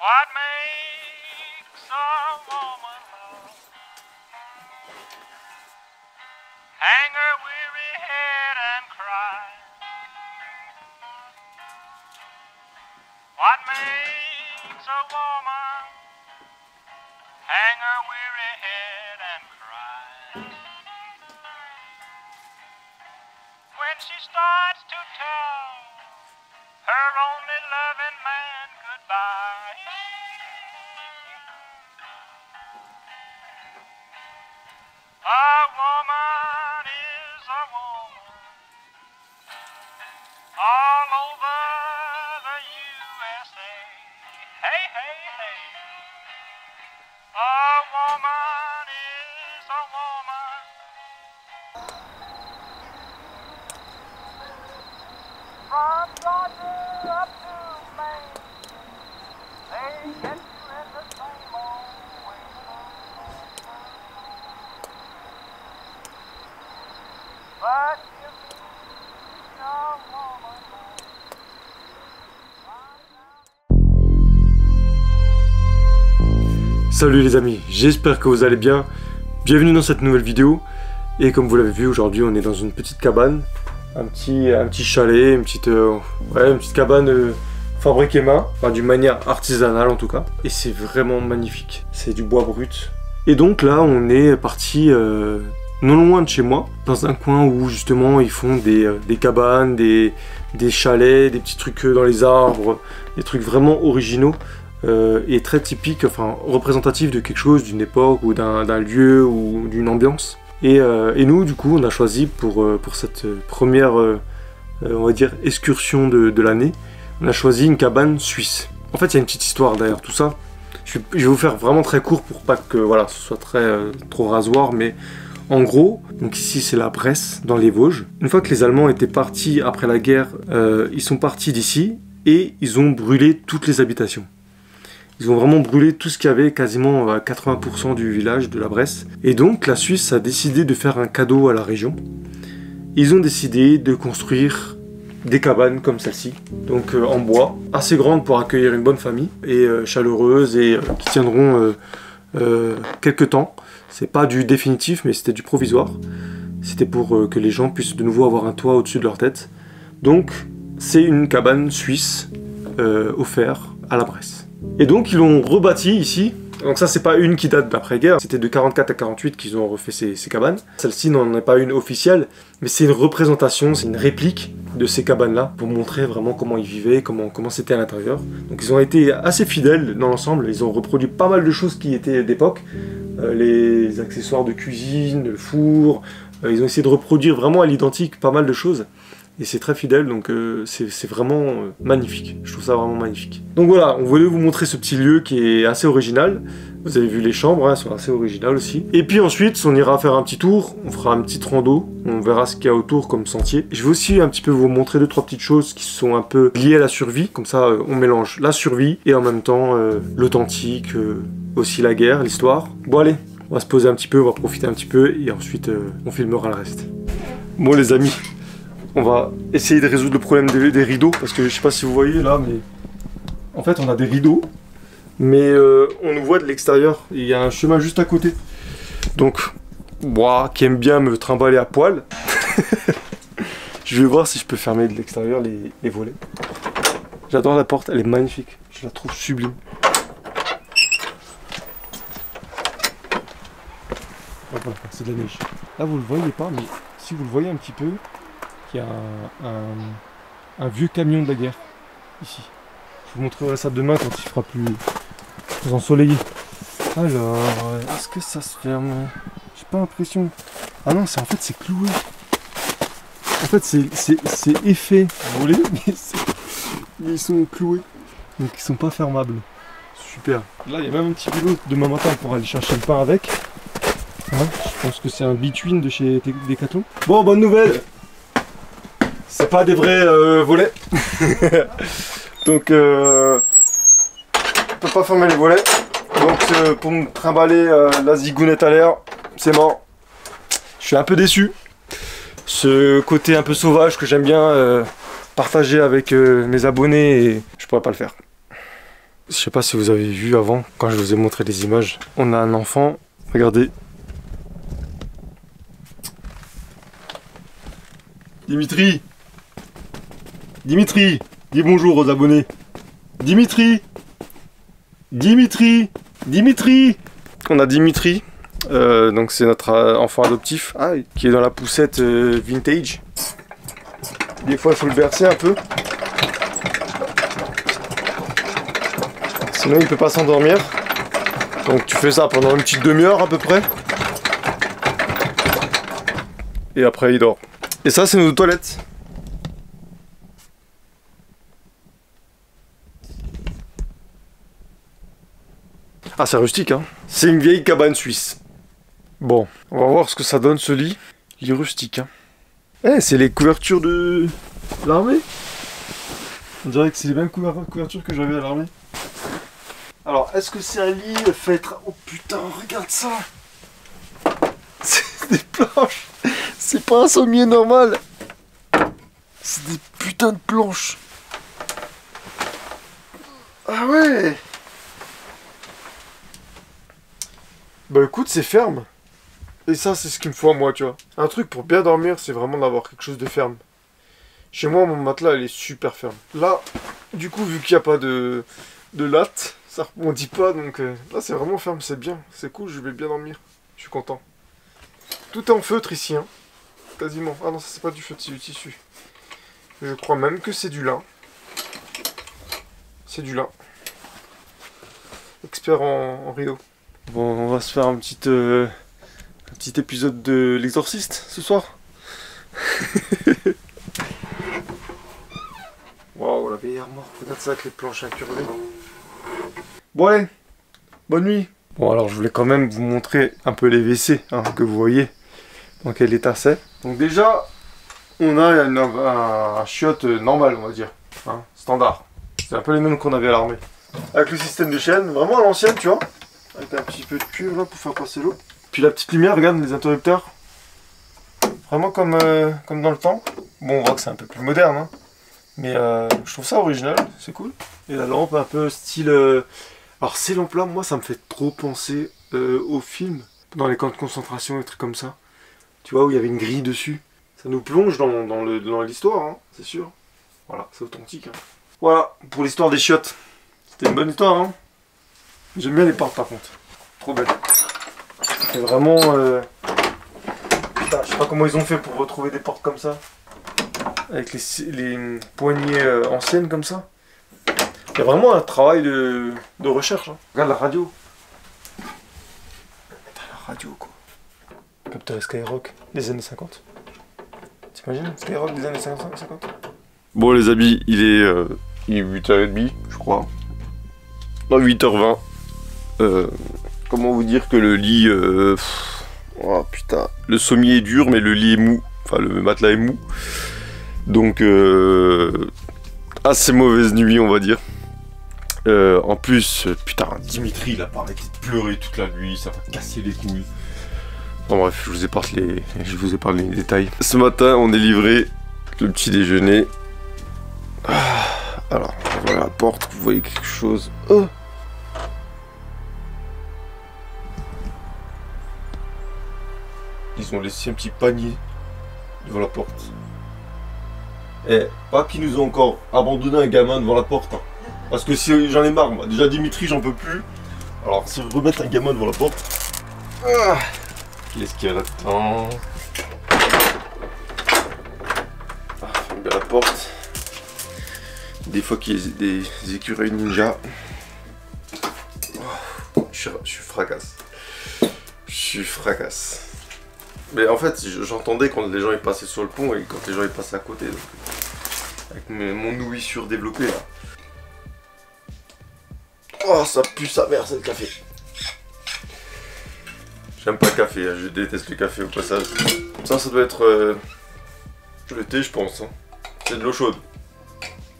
What makes a woman love? Hang her weary head and cry. What makes a woman hang her weary head and cry? When she starts to tell her only loving man goodbye. A woman is a woman all over the USA. Hey, hey, hey. A woman is a woman. From Georgia up to Maine, they get you in the same old way. But give me a woman. Salut les amis, j'espère que vous allez bien. Bienvenue dans cette nouvelle vidéo. Et comme vous l'avez vu, aujourd'hui on est dans une petite cabane. Un petit chalet, une petite cabane fabriquée main, enfin d'une manière artisanale en tout cas. Et c'est vraiment magnifique, c'est du bois brut. Et donc là on est parti non loin de chez moi, dans un coin où justement ils font des cabanes, des chalets, des petits trucs dans les arbres, des trucs vraiment originaux et très typiques, enfin représentatifs de quelque chose, d'une époque ou d'un lieu ou d'une ambiance. Et nous, du coup, on a choisi pour cette première, on va dire, excursion de l'année, on a choisi une cabane suisse. En fait, il y a une petite histoire derrière tout ça. Je vais vous faire vraiment très court pour pas que voilà, ce soit trop rasoir, mais en gros, donc ici c'est la Bresse, dans les Vosges. Une fois que les Allemands étaient partis après la guerre, ils sont partis d'ici et ils ont brûlé toutes les habitations. Ils ont vraiment brûlé tout ce qu'il y avait, quasiment à 80% du village de la Bresse. Et donc la Suisse a décidé de faire un cadeau à la région. Ils ont décidé de construire des cabanes comme celle-ci, donc en bois, assez grandes pour accueillir une bonne famille, et chaleureuses, et qui tiendront quelques temps. C'est pas du définitif, mais c'était du provisoire. C'était pour que les gens puissent de nouveau avoir un toit au-dessus de leur tête. Donc c'est une cabane suisse offerte à la Bresse. Et donc ils l'ont rebâti ici. Donc ça c'est pas une qui date d'après-guerre, c'était de 44 à 48 qu'ils ont refait ces cabanes. Celle-ci n'en est pas une officielle, mais c'est une représentation, c'est une réplique de ces cabanes-là, pour montrer vraiment comment ils vivaient, comment c'était à l'intérieur. Donc ils ont été assez fidèles dans l'ensemble, ils ont reproduit pas mal de choses qui étaient d'époque, les accessoires de cuisine, le four, ils ont essayé de reproduire vraiment à l'identique pas mal de choses. Et c'est très fidèle, donc c'est vraiment magnifique. Je trouve ça vraiment magnifique. Donc voilà, on voulait vous montrer ce petit lieu qui est assez original. Vous avez vu les chambres, hein, elles sont assez originales aussi. Et puis ensuite, on ira faire un petit tour, on fera un petit rando, on verra ce qu'il y a autour comme sentier. Je vais aussi un petit peu vous montrer 2-3 petites choses qui sont un peu liées à la survie. Comme ça, on mélange la survie et en même temps l'authentique, aussi la guerre, l'histoire. Bon allez, on va se poser un petit peu, on va profiter un petit peu et ensuite on filmera le reste. Bon les amis, on va essayer de résoudre le problème des rideaux, parce que je sais pas si vous voyez là, mais en fait on a des rideaux, mais on nous voit de l'extérieur, il y a un chemin juste à côté. Donc, moi qui aime bien me trimballer à poil, je vais voir si je peux fermer de l'extérieur les volets. J'adore la porte, elle est magnifique, je la trouve sublime. Oh, voilà, c'est de la neige. Là vous le voyez pas, mais si vous le voyez un petit peu, il y a un vieux camion de la guerre ici. Je vous montrerai ça demain quand il fera plus ensoleillé. Alors, est-ce que ça se ferme? J'ai pas l'impression. Ah non, en fait c'est cloué. En fait c'est effet, vous voulez, mais ils sont cloués. Donc ils sont pas fermables. Super. Là il y a même un petit vélo demain matin pour aller chercher le pain avec. Hein, je pense que c'est un Between de chez Decathlon. Bon, bonne nouvelle. C'est pas des vrais volets. Donc on peut pas fermer les volets. Donc pour me trimballer la zigounette à l'air, c'est mort. Je suis un peu déçu. Ce côté un peu sauvage que j'aime bien partager avec mes abonnés, et je pourrais pas le faire. Je sais pas si vous avez vu avant, quand je vous ai montré les images. On a un enfant, regardez. Dimitri! Dimitri! Dis bonjour aux abonnés. Dimitri! Dimitri! Dimitri! On a Dimitri, donc c'est notre enfant adoptif, qui est dans la poussette vintage. Des fois il faut le bercer un peu. Sinon il peut pas s'endormir. Donc tu fais ça pendant une petite demi-heure à peu près. Et après il dort. Et ça c'est nos toilettes. Ah c'est rustique hein. C'est une vieille cabane suisse. Bon, on va voir ce que ça donne ce lit. Il est rustique hein. Eh c'est les couvertures de l'armée. On dirait que c'est les mêmes couvertures que j'avais à l'armée. Alors est-ce que c'est un lit fait... Oh putain regarde ça. C'est des planches. C'est pas un sommier normal. C'est des putains de planches. Ah ouais. Bah écoute, c'est ferme. Et ça, c'est ce qu'il me faut à moi, tu vois. Un truc pour bien dormir, c'est vraiment d'avoir quelque chose de ferme. Chez moi, mon matelas, il est super ferme. Là, du coup, vu qu'il n'y a pas de latte, ça rebondit pas, donc là, c'est vraiment ferme, c'est bien. C'est cool, je vais bien dormir. Je suis content. Tout est en feutre ici, hein. Quasiment. Ah non, ça, c'est pas du feutre, c'est du tissu. Je crois même que c'est du lin. C'est du lin. Expert en rideau. Bon, on va se faire un petit épisode de l'Exorciste ce soir. Waouh, la vieille armoire, regarde ça avec les planches incurvées. Bon allez, bonne nuit. Bon alors je voulais quand même vous montrer un peu les WC, hein, que vous voyez dans quel état c'est. Donc déjà, on a un chiotte normal, on va dire, hein, standard. C'est un peu les mêmes qu'on avait à l'armée. Avec le système de chaîne, vraiment à l'ancienne, tu vois. Avec un petit peu de cuivre là pour faire passer l'eau. Puis la petite lumière, regarde les interrupteurs. Vraiment comme dans le temps. Bon, on voit que c'est un peu plus moderne, hein. Mais je trouve ça original, c'est cool. Et la lampe un peu style... Alors ces lampes-là, moi ça me fait trop penser aux films. Dans les camps de concentration et trucs comme ça. Tu vois, où il y avait une grille dessus. Ça nous plonge dans l'histoire, hein, c'est sûr. Voilà, c'est authentique. Hein. Voilà, pour l'histoire des chiottes. C'était une bonne histoire, hein. J'aime bien les portes par contre. Trop belle. C'est vraiment... Putain, je sais pas comment ils ont fait pour retrouver des portes comme ça. Avec les poignées anciennes comme ça. Il y a vraiment un travail de recherche. Hein. Regarde la radio. Putain, la radio quoi. Capteur Skyrock des années 50. T'imagines Skyrock des années 50. Bon les amis, il est 8h30 je crois. Non 8h20. Comment vous dire que le lit... Oh putain. Le sommier est dur mais le lit est mou. Enfin le matelas est mou. Donc assez mauvaise nuit on va dire. En plus, putain Dimitri il a pas arrêté de pleurer toute la nuit, ça va casser les couilles. Bon bref, je vous épargne les détails. Ce matin on est livré le petit déjeuner. Alors, on va à la porte, vous voyez quelque chose. Oh. Ils ont laissé un petit panier devant la porte. Eh, pas qu'ils nous ont encore abandonné un gamin devant la porte. Hein. Parce que si j'en ai marre, moi. Déjà Dimitri, j'en peux plus. Alors, si remettre un gamin devant la porte. Qu'est-ce qu'il y a là-dedans? Ferme bien la porte. Des fois qu'il y a des écureuils ninja. Je suis fracasse. Je suis fracasse. Mais en fait, j'entendais quand les gens ils passaient sur le pont et quand les gens ils passaient à côté. Donc, avec mon ouïe surdéveloppé là. Oh, ça pue sa mère, c'est le café. J'aime pas le café, hein, je déteste le café au passage. Ça doit être le thé, je pense. Hein. C'est de l'eau chaude.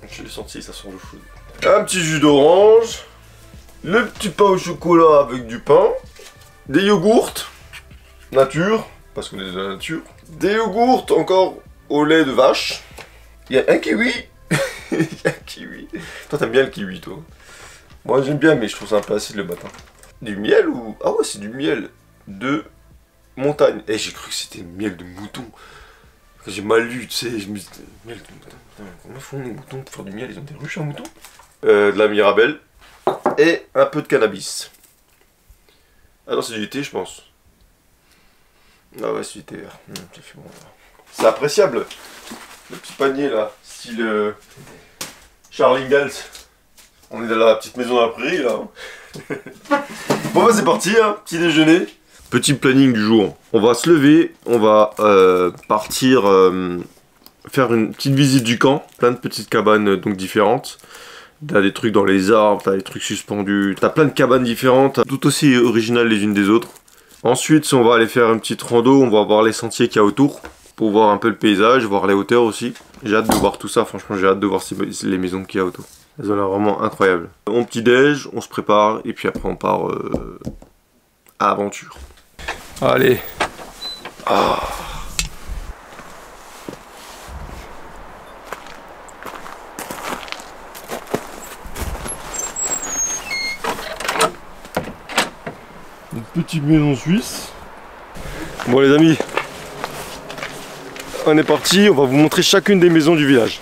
Je l'ai senti, ça sent l'eau chaude. Un petit jus d'orange. Le petit pain au chocolat avec du pain. Des yogourts. Nature. Parce qu'on est de la nature. Des yogourts encore au lait de vache. Il y a un kiwi. Il y a un kiwi. Toi t'aimes bien le kiwi toi. Moi j'aime bien, mais je trouve ça un peu acide le matin. Du miel ou... Ah ouais, c'est du miel de montagne. Eh, j'ai cru que c'était miel de mouton. J'ai mal lu, tu sais, je me dis... Miel de mouton, putain, comment font les moutons pour faire du miel? Ils ont des ruches à moutons. De la mirabelle. Et un peu de cannabis. Ah non, c'est du thé, je pense. Ah ouais, c'est du thé vert. Ça fait bon. C'est appréciable. Le petit panier là, style Charles Ingalls. On est dans la petite maison à la prairie là. Bon bah c'est parti, hein. Petit déjeuner. Petit planning du jour. On va se lever, on va partir faire une petite visite du camp. Plein de petites cabanes donc différentes. T'as des trucs dans les arbres, t'as des trucs suspendus. T'as plein de cabanes différentes, tout aussi originales les unes des autres. Ensuite on va aller faire une petite rando, on va voir les sentiers qu'il y a autour. Pour voir un peu le paysage, voir les hauteurs aussi. J'ai hâte de voir tout ça, franchement j'ai hâte de voir les maisons qu'il y a autour. Elles ont l'air vraiment incroyables. On petit déj, on se prépare et puis après on part à aventure. Allez. Ah. Une petite maison suisse. Bon les amis, on est parti, on va vous montrer chacune des maisons du village.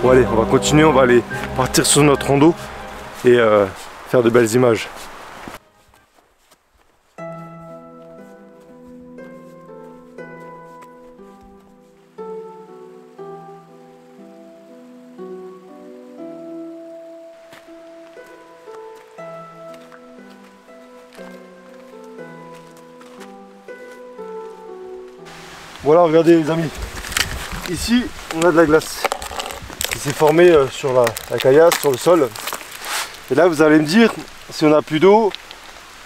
Bon allez, on va continuer, on va aller partir sur notre rando et faire de belles images. Voilà, regardez les amis, ici on a de la glace qui s'est formée sur la caillasse, sur le sol. Et là vous allez me dire, si on n'a plus d'eau,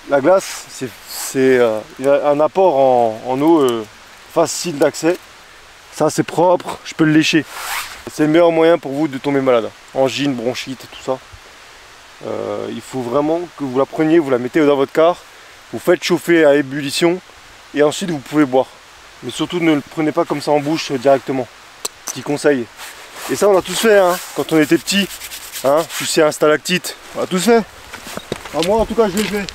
la glace c'est un apport en eau facile d'accès. Ça c'est propre, je peux le lécher. C'est le meilleur moyen pour vous de tomber malade. Angine, bronchite, tout ça. Il faut vraiment que vous la preniez, vous la mettez dans votre car, vous faites chauffer à ébullition et ensuite vous pouvez boire. Mais surtout ne le prenez pas comme ça en bouche directement. Petit conseil. Et ça on l'a tous fait hein, quand on était petit. Hein, sucer un stalactite. On l'a tous fait. Enfin, moi en tout cas je l'ai fait.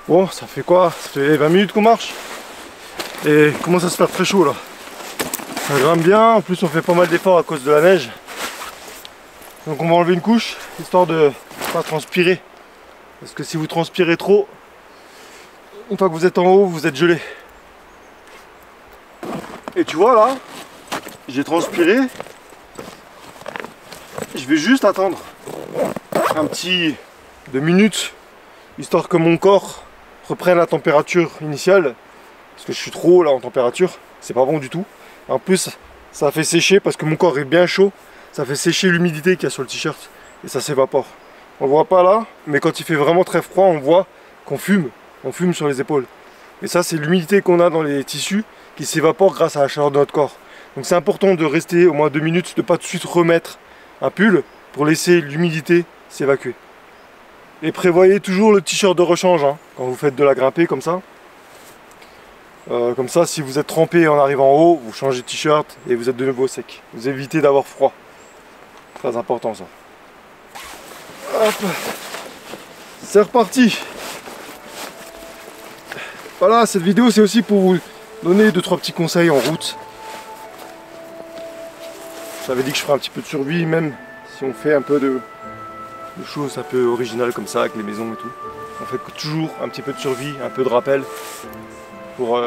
Bon, ça fait quoi? Ça fait 20 minutes qu'on marche. Et il commence à se faire très chaud là. Ça grimpe bien, en plus on fait pas mal d'efforts à cause de la neige. Donc on va enlever une couche, histoire de pas transpirer. Parce que si vous transpirez trop, une fois que vous êtes en haut, vous êtes gelé. Et tu vois là, j'ai transpiré. Je vais juste attendre un petit 2 minutes, histoire que mon corps reprenne la température initiale. Parce que je suis trop haut là en température, c'est pas bon du tout. En plus, ça fait sécher parce que mon corps est bien chaud. Ça fait sécher l'humidité qu'il y a sur le t-shirt et ça s'évapore. On le voit pas là, mais quand il fait vraiment très froid, on voit qu'on fume. On fume sur les épaules. Et ça, c'est l'humidité qu'on a dans les tissus qui s'évapore grâce à la chaleur de notre corps. Donc c'est important de rester au moins 2 minutes, de ne pas tout de suite remettre un pull pour laisser l'humidité s'évacuer. Et prévoyez toujours le t-shirt de rechange hein, quand vous faites de la grimpée comme ça. Comme ça, si vous êtes trempé en arrivant en haut, vous changez de t-shirt et vous êtes de nouveau sec. Vous évitez d'avoir froid. Très important ça. Hop. C'est reparti. Voilà, cette vidéo c'est aussi pour vous donner 2-3 petits conseils en route. J'avais dit que je ferais un petit peu de survie, même si on fait un peu de choses un peu originales comme ça avec les maisons et tout. On fait toujours un petit peu de survie, un peu de rappel pour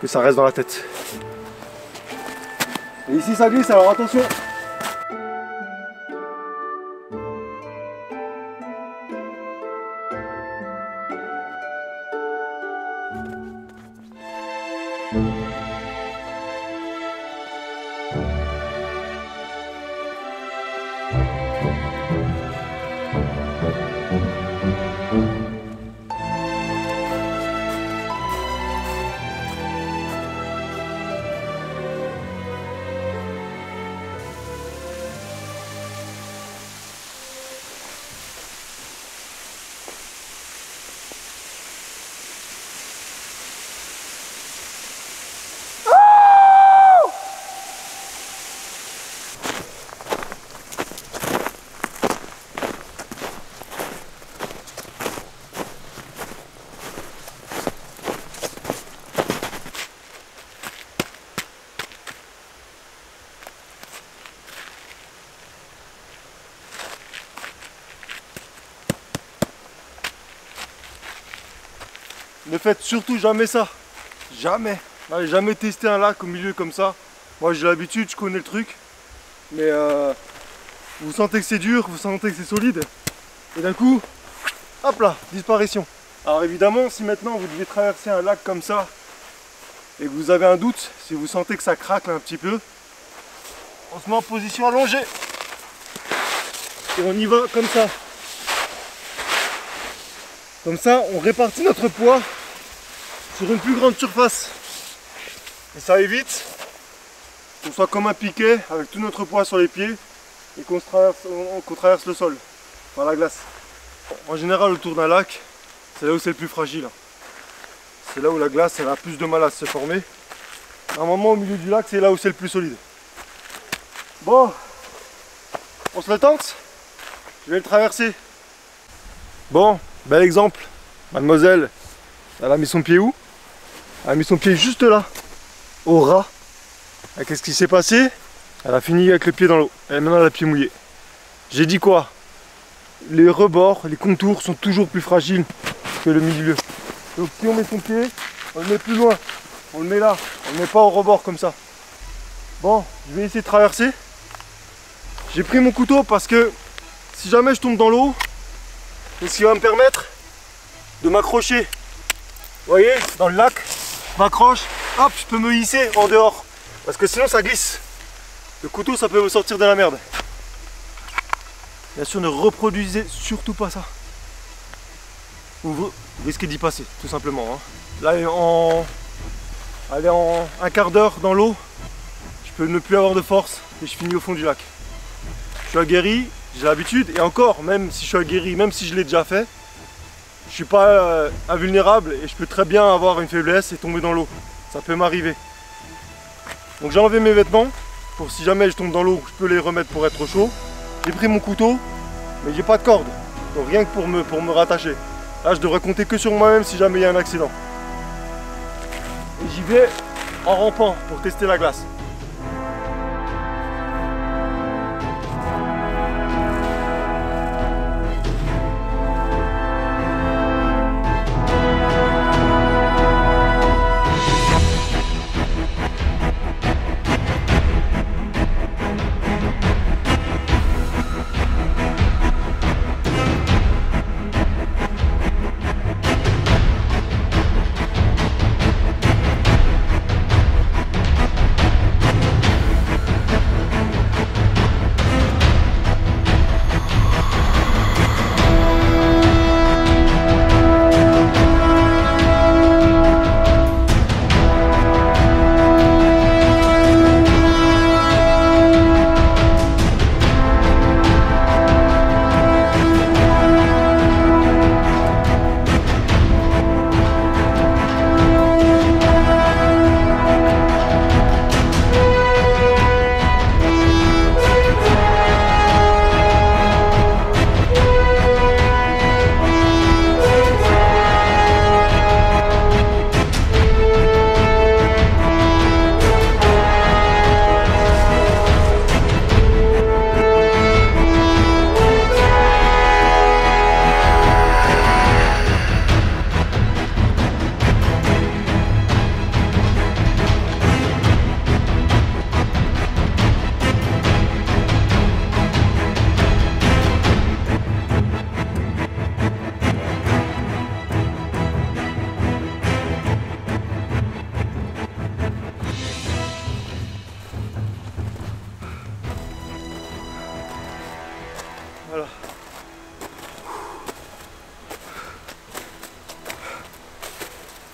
que ça reste dans la tête. Et ici ça glisse, alors attention. Ne faites surtout jamais ça. Jamais. N'allez jamais tester un lac au milieu comme ça. Moi j'ai l'habitude, je connais le truc. Mais vous sentez que c'est dur, vous sentez que c'est solide. Et d'un coup, hop là, disparition. Alors évidemment, si maintenant vous devez traverser un lac comme ça et que vous avez un doute, si vous sentez que ça craque un petit peu, on se met en position allongée. Et on y va comme ça. Comme ça, on répartit notre poids sur une plus grande surface. Et ça évite qu'on soit comme un piquet avec tout notre poids sur les pieds et qu'on traverse le sol par la glace. En général, autour d'un lac, c'est là où c'est le plus fragile. C'est là où la glace elle a plus de mal à se former. Normalement, au milieu du lac, c'est là où c'est le plus solide. Bon, on se le tente. Je vais le traverser. Bon, bel exemple. Mademoiselle, elle a mis son pied où? Elle a mis son pied juste là, au ras. Et qu'est-ce qui s'est passé? Elle a fini avec le pied dans l'eau. Et maintenant elle a le pied mouillé. J'ai dit quoi? Les rebords, les contours sont toujours plus fragiles que le milieu. Donc si on met son pied, on le met plus loin. On le met là. On le met pas au rebord comme ça. Bon, je vais essayer de traverser. J'ai pris mon couteau parce que si jamais je tombe dans l'eau, c'est ce qui va me permettre de m'accrocher. Vous voyez, dans le lac, je m'accroche, hop, je peux me hisser en dehors. Parce que sinon ça glisse. Le couteau, ça peut me sortir de la merde. Bien sûr, ne reproduisez surtout pas ça. Vous risquez d'y passer, tout simplement. Hein. Là, aller en un quart d'heure dans l'eau, je peux ne plus avoir de force et je finis au fond du lac. Je suis aguerri, j'ai l'habitude, et encore, même si je suis aguerri, même si je l'ai déjà fait, je suis pas invulnérable et je peux très bien avoir une faiblesse et tomber dans l'eau. Ça peut m'arriver. Donc j'ai enlevé mes vêtements pour si jamais je tombe dans l'eau, je peux les remettre pour être chaud. J'ai pris mon couteau, mais j'ai pas de corde, donc rien que pour me rattacher. Là je devrais compter que sur moi-même si jamais il y a un accident. Et j'y vais en rampant pour tester la glace.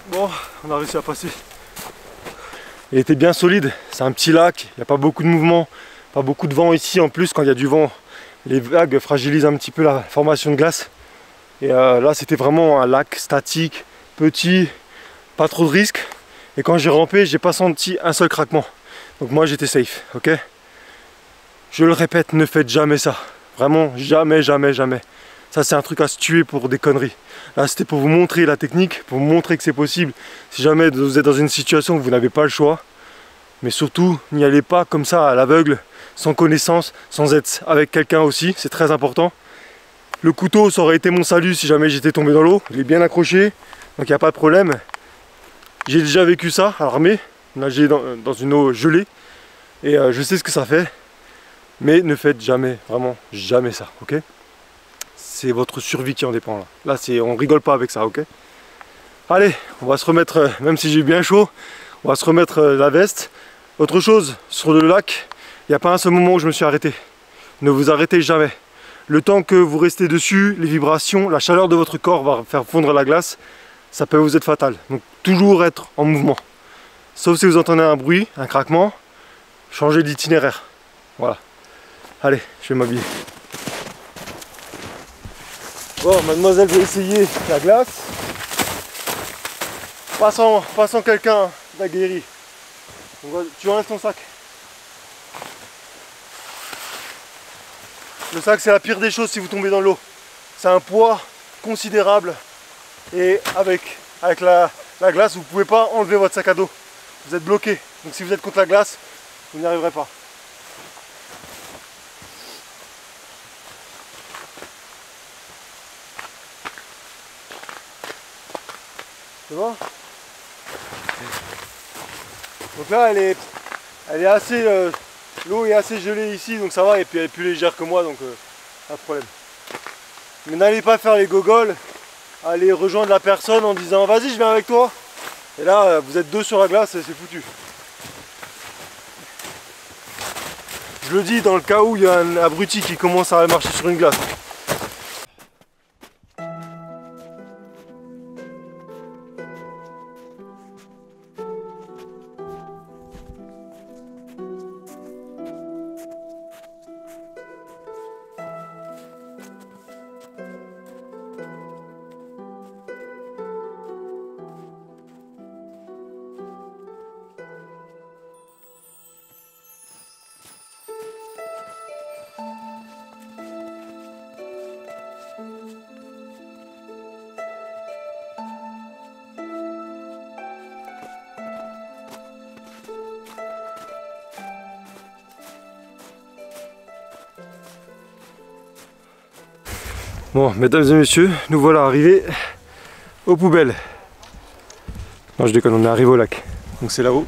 Bon, on a réussi à passer. Il était bien solide, c'est un petit lac, il n'y a pas beaucoup de mouvement, pas beaucoup de vent ici. En plus, quand il y a du vent, les vagues fragilisent un petit peu la formation de glace. Et là, c'était vraiment un lac statique, petit, pas trop de risques. Et quand j'ai rampé, j'ai pas senti un seul craquement. Donc moi, j'étais safe, ok? Je le répète, ne faites jamais ça. Vraiment, jamais, jamais, jamais. Ça, c'est un truc à se tuer pour des conneries. Là, c'était pour vous montrer la technique, pour vous montrer que c'est possible. Si jamais vous êtes dans une situation où vous n'avez pas le choix. Mais surtout, n'y allez pas comme ça à l'aveugle, sans connaissance, sans être avec quelqu'un aussi. C'est très important. Le couteau, ça aurait été mon salut si jamais j'étais tombé dans l'eau. Il est bien accroché, donc il n'y a pas de problème. J'ai déjà vécu ça à l'armée, nager dans une eau gelée. Et je sais ce que ça fait. Mais ne faites jamais, vraiment jamais ça, ok? C'est votre survie qui en dépend là. Là, on rigole pas avec ça, ok? Allez, on va se remettre, même si j'ai bien chaud, on va se remettre la veste. Autre chose, sur le lac, il n'y a pas un seul moment où je me suis arrêté. Ne vous arrêtez jamais. Le temps que vous restez dessus, les vibrations, la chaleur de votre corps va faire fondre la glace. Ça peut vous être fatal. Donc toujours être en mouvement. Sauf si vous entendez un bruit, un craquement, changez d'itinéraire. Voilà. Allez, je vais m'habiller. Bon, mademoiselle veut essayer la glace. Pas sans quelqu'un d'aguerri. Tu enlèves ton sac. Le sac, c'est la pire des choses si vous tombez dans l'eau. C'est un poids considérable. Et avec la glace, vous ne pouvez pas enlever votre sac à dos. Vous êtes bloqué. Donc si vous êtes contre la glace, vous n'y arriverez pas. C'est bon? Donc là, elle est assez... l'eau est assez gelée ici, donc ça va. Et puis elle est plus légère que moi, donc pas de problème. Mais n'allez pas faire les gogoles. Allez rejoindre la personne en disant vas-y, je viens avec toi. Et là, vous êtes deux sur la glace et c'est foutu. Je le dis dans le cas où il y a un abruti qui commence à marcher sur une glace. Bon, mesdames et messieurs, nous voilà arrivés aux poubelles. Non, je déconne, on est arrivé au lac. Donc c'est là-haut.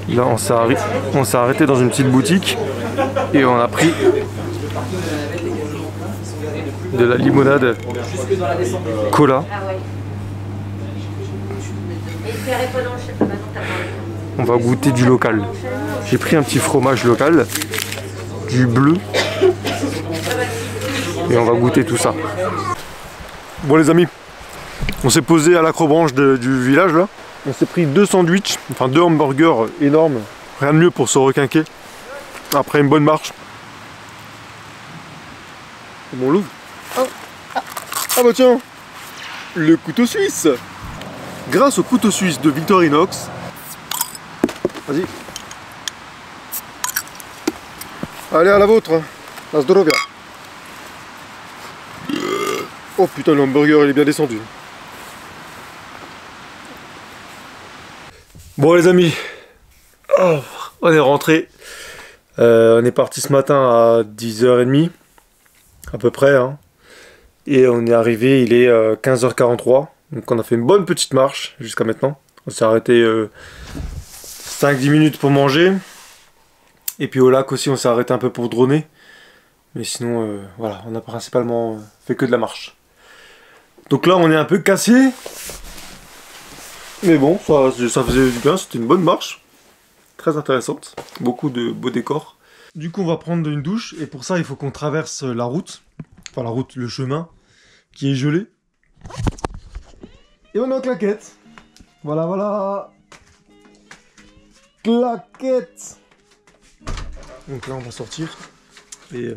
Là, on s'est arrêté dans une petite boutique et on a pris de la limonade cola. On va goûter du local. J'ai pris un petit fromage local, du bleu, et on va goûter tout ça. Bon les amis, on s'est posé à l'acrobranche du village là. On s'est pris 2 sandwichs, enfin 2 hamburgers énormes. Rien de mieux pour se requinquer après une bonne marche. Bon, on l'ouvre. Ah bah tiens, le couteau suisse. Grâce au couteau suisse de Victorinox. Vas-y. Allez à la vôtre. La zdrovia. Oh putain, l'hamburger il est bien descendu. Bon les amis, oh, on est rentré. On est parti ce matin à 10h30 à peu près hein. Et on est arrivé, il est 15h43. Donc on a fait une bonne petite marche jusqu'à maintenant. On s'est arrêté 5-10 minutes pour manger. Et puis au lac aussi on s'est arrêté un peu pour droner. Mais sinon voilà, on a principalement fait que de la marche. Donc là on est un peu cassé. Mais bon, ça faisait du bien, c'était une bonne marche. Très intéressante. Beaucoup de beaux décors. Du coup, on va prendre une douche. Et pour ça, il faut qu'on traverse la route. Enfin, la route, le chemin. Qui est gelé. Et on est en claquette. Voilà, voilà. Claquette. Donc là, on va sortir. Et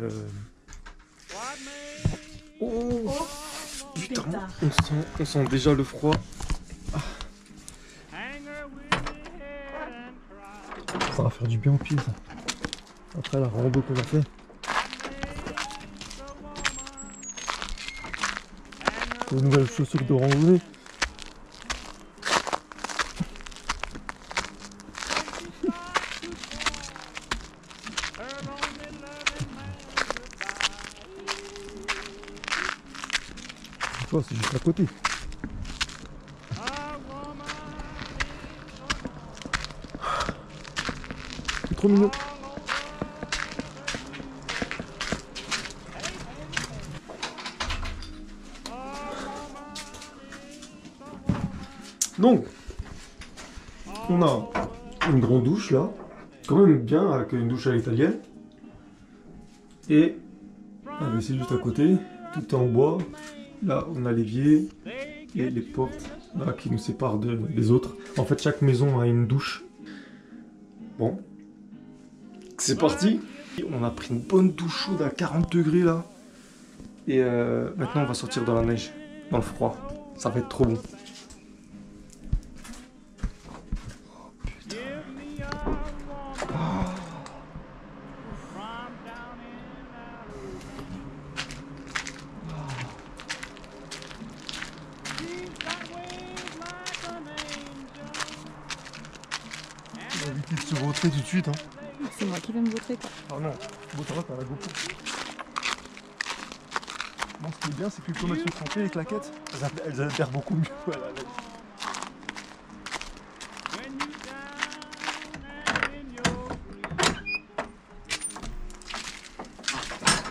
oh putain, on sent déjà le froid. Ça va faire du bien aux pieds ça. Après la rando qu'on a fait. Une nouvelle chaussure de randonnée. Tu vois, c'est juste à côté. Trop mignon. Donc, on a une grande douche là, quand même bien avec une douche à l'italienne. Et c'est juste à côté, tout est en bois. Là, on a l'évier et les portes là qui nous séparent des autres. En fait, chaque maison a une douche. Bon. C'est parti. On a pris une bonne douche chaude à 40 degrés là. Et maintenant on va sortir dans la neige, dans le froid. Ça va être trop bon. Oh putain. Oh. On va éviter de se vautrer tout de suite hein. C'est moi qui vais me vautrer quoi. Ah non, bon ça va, t'as la GoPro. Bon, ce qui est bien, c'est que comme elles sont trempées, les claquettes, elles adhèrent beaucoup mieux à la neige.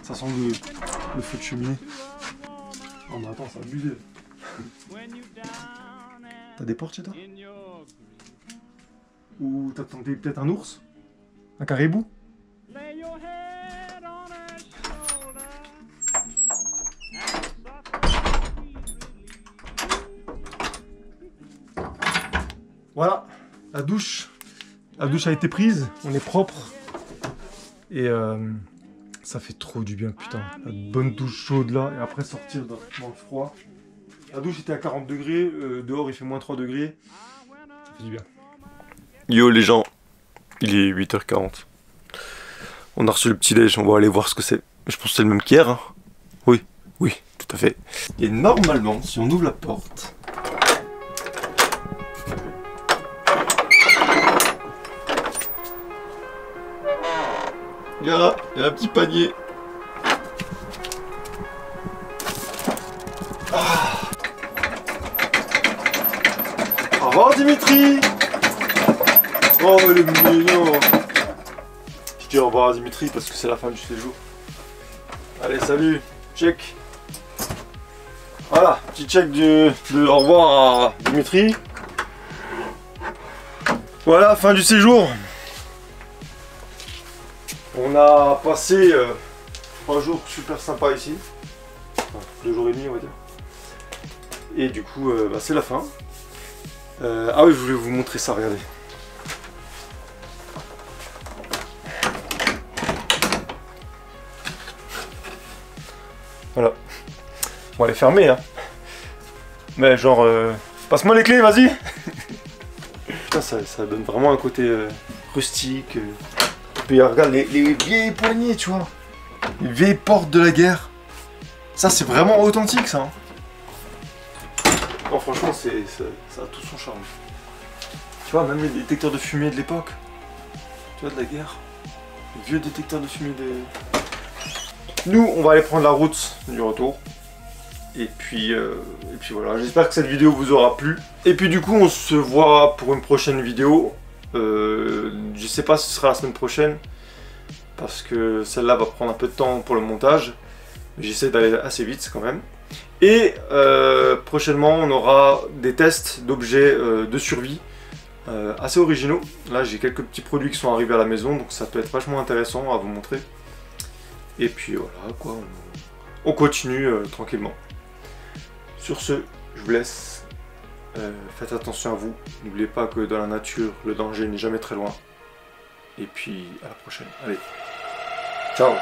Ça sent le feu de cheminée. Oh mais attends, c'est abusé. T'as des portes chez toi? Ou t'attendais peut-être un ours? Un caribou? Voilà, la douche. La douche a été prise, on est propre. Et ça fait trop du bien, putain. La bonne douche chaude là, et après sortir dans le froid. La douche était à 40 degrés, dehors il fait moins 3 degrés. Ça fait du bien. Yo les gens. Il est 8h40. On a reçu le petit déj, on va aller voir ce que c'est. Je pense que c'est le même qu'hier. Hein. Oui, oui, tout à fait. Et normalement, si on ouvre la porte... Il y a un petit panier. Au revoir Dimitri. Oh, il est mignon. Je dis au revoir à Dimitri parce que c'est la fin du séjour. Allez, salut, check. Voilà, petit check de au revoir à Dimitri. Voilà, fin du séjour. On a passé 3 jours super sympas ici. Enfin, 2 jours et demi, on va dire. Et du coup, bah, c'est la fin. Ah oui, je voulais vous montrer ça, regardez. Voilà. Bon, elle est fermée, hein. Mais genre, passe-moi les clés, vas-y. Putain, ça donne vraiment un côté rustique. Puis regarde les vieilles poignées, tu vois. Les vieilles portes de la guerre. Ça, c'est vraiment authentique, ça. Oh, franchement, ça a tout son charme. Tu vois, même les détecteurs de fumée de l'époque. Tu vois, de la guerre. Les vieux détecteurs de fumée de... Nous, on va aller prendre la route du retour. Et puis voilà, j'espère que cette vidéo vous aura plu. Et puis du coup, on se voit pour une prochaine vidéo. Je sais pas si ce sera la semaine prochaine. Parce que celle-là va prendre un peu de temps pour le montage. Mais j'essaie d'aller assez vite quand même. Et prochainement, on aura des tests d'objets de survie assez originaux. Là, j'ai quelques petits produits qui sont arrivés à la maison. Donc ça peut être vachement intéressant à vous montrer. Et puis voilà, quoi, on continue tranquillement. Sur ce, je vous laisse. Faites attention à vous. N'oubliez pas que dans la nature, le danger n'est jamais très loin. Et puis, à la prochaine. Allez, ciao.